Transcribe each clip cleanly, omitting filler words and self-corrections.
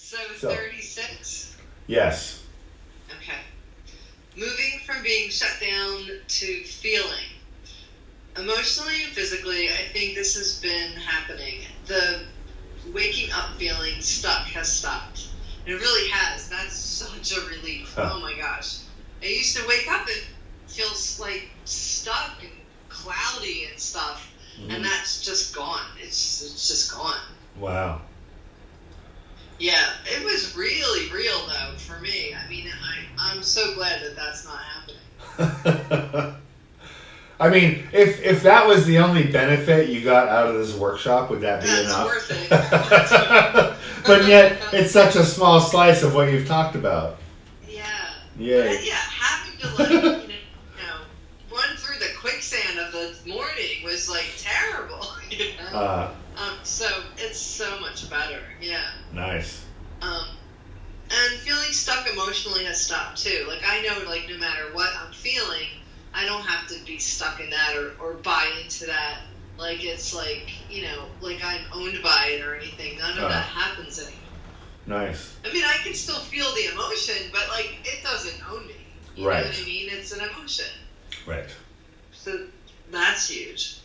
So 36? Yes. Okay. Moving from being shut down to feeling. Emotionally and physically, I think this has been happening. The waking up feeling stuck has stopped. And it really has. That's such a relief. Huh. Oh my gosh. I used to wake up and feel like stuck and cloudy and stuff. Mm-hmm. And that's just gone. It's just gone. Wow. Yeah, it was really real though for me. I mean, I'm so glad that that's not happening. I mean, if that was the only benefit you got out of this workshop, would that be enough? That's worth it. But yet, it's such a small slice of what you've talked about. Yeah. Yeah. But yeah, having to run through the quicksand of the morning was like terrible. So it's so much better. Yeah. Nice. And feeling stuck emotionally has stopped too. Like I know, like no matter what I'm feeling, I don't have to be stuck in that or buy into that. Like it's like, like I'm owned by it or anything. None of that happens anymore. Nice. I mean, I can still feel the emotion, but like it doesn't own me. You know what I mean? It's an emotion. Right. So that's huge.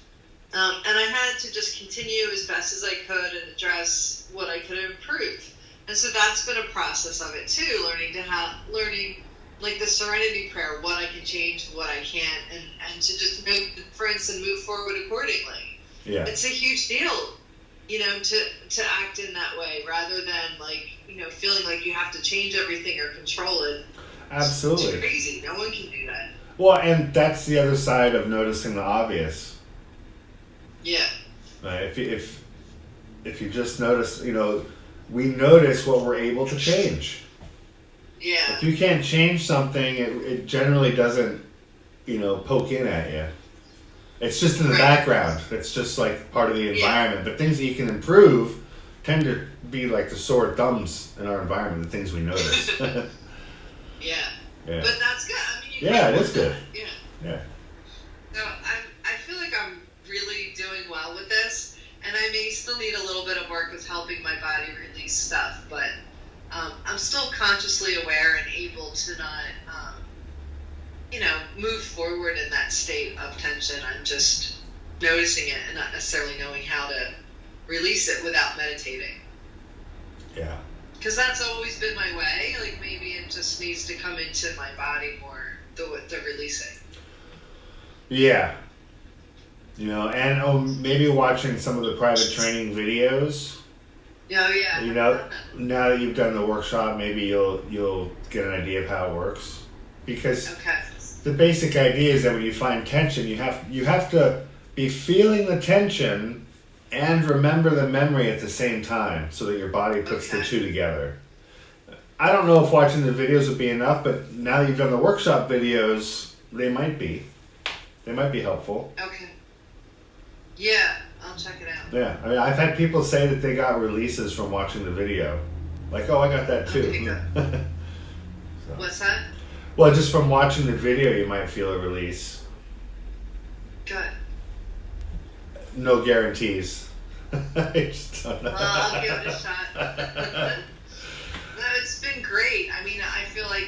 And I had to just continue as best as I could and address what I could improve. And so that's been a process of it too, learning like the serenity prayer, what I can change, what I can't, and to just know the difference and move forward accordingly. Yeah. It's a huge deal, to act in that way rather than like, feeling like you have to change everything or control it. Absolutely. It's crazy. No one can do that. Well, and that's the other side of noticing the obvious. Yeah. If you just notice, we notice what we're able to change. Yeah. If you can't change something, it generally doesn't, poke in at you. It's just in the background. It's just like part of the environment. But things that you can improve tend to be like the sore thumbs in our environment, the things we notice. Yeah. Yeah. But that's good. I mean, it is good. Yeah. Yeah. So I feel like I'm really doing well with this, and I may still need a little bit of work with helping my body release stuff, but I'm still consciously aware and able to not, move forward in that state of tension. I'm just noticing it and not necessarily knowing how to release it without meditating. Yeah. Because that's always been my way. Like maybe it just needs to come into my body more, the releasing. Yeah. And maybe watching some of the private training videos. Oh yeah. Now that you've done the workshop, maybe you'll get an idea of how it works. Because the basic idea is that when you find tension, you have to be feeling the tension and remember the memory at the same time so that your body puts the two together. I don't know if watching the videos would be enough, but now that you've done the workshop videos, they might be helpful. Okay. Yeah, I'll check it out. Yeah, I mean, I've had people say that they got releases from watching the video. Like, I got that too. Okay, good. So. What's that? Well, just from watching the video, you might feel a release. Good. No guarantees. I just don't know. Well, I'll give it a shot. No, it's been great. I mean, I feel like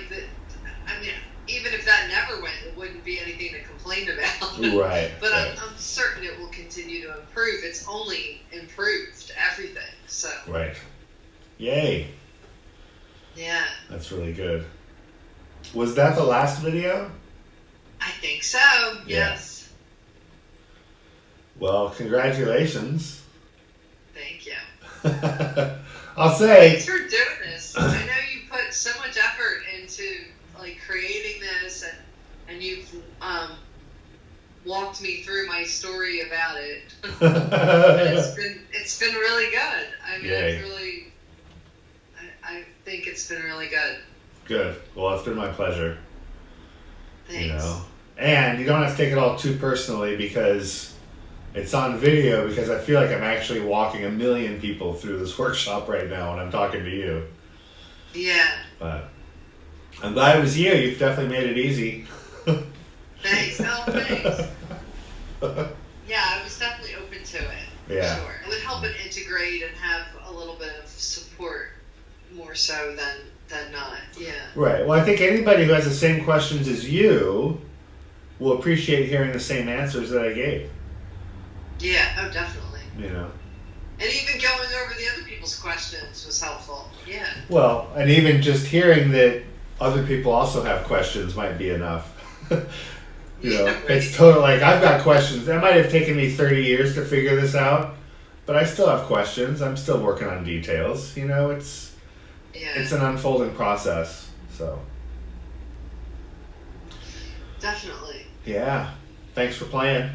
even if that never went, it wouldn't be anything to complain about. Right. But right. I'm certain it will continue to improve. It's only improved everything. So. Right. Yay. Yeah. That's really good. Was that the last video? I think so. Yeah. Yes. Well, congratulations. Thank you. I'll say. Thanks for doing this. I know you put so much effort into like creating this, and you've walked me through my story about it. It's been really good. I mean, Yay. it's really. I think it's been really good. Good. Well, it's been my pleasure. Thanks. And you don't have to take it all too personally because it's on video, because I feel like I'm actually walking 1 million people through this workshop right now when I'm talking to you. Yeah. But I'm glad it was you. You've definitely made it easy. Thanks. Oh, thanks. Yeah, I was definitely open to it. Yeah. For sure. It would help it integrate and have a little bit of support more so than not. Yeah. Right. Well, I think anybody who has the same questions as you will appreciate hearing the same answers that I gave. Yeah. Oh, definitely. You know. And even going over the other people's questions was helpful. Yeah. Well, and even just hearing that other people also have questions might be enough. You know, right. It's total, like, I've got questions. That might have taken me 30 years to figure this out, but I still have questions. I'm still working on details. You know, it's an unfolding process. So. Definitely. Yeah. Thanks for playing.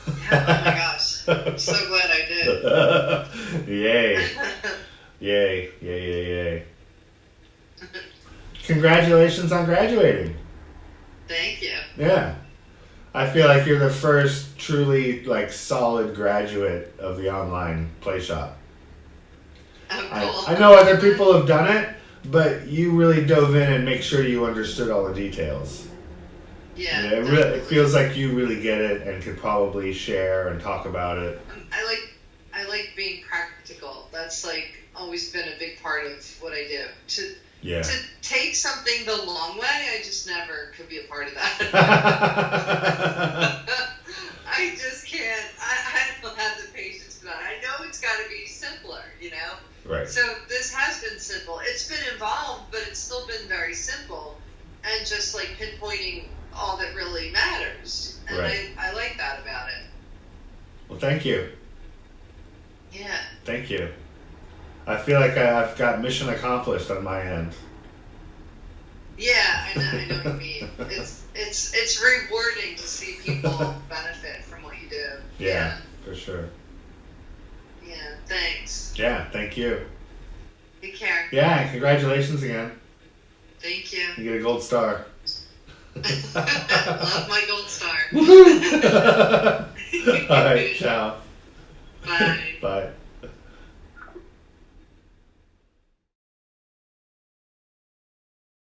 Yeah, oh my gosh. I'm so glad I did. Yay. Yay. Yay, yay, yay. Congratulations on graduating. Thank you. Yeah. I feel like you're the first truly, like, solid graduate of the online Playshop. Oh, cool. I know other people have done it, but you really dove in and make sure you understood all the details. Yeah. It feels like you really get it and could probably share and talk about it. I like being practical. That's like always been a big part of what I do. To take something the long way, I just never could be a part of that. I just can't. I don't have the patience for that. I know it's got to be simpler, you know? Right. So this has been simple. It's been involved, but it's still been very simple. And just like pinpointing all that really matters. And right. I like that about it. Well, thank you. Yeah. Thank you. I feel like I've got mission accomplished on my end. Yeah, I know what you mean. It's rewarding to see people benefit from what you do. Yeah, for sure. Yeah, thanks. Yeah, thank you. Take care. Yeah, and congratulations again. Thank you. You get a gold star. Love my gold star. Woohoo! All right, ciao. Bye. Bye.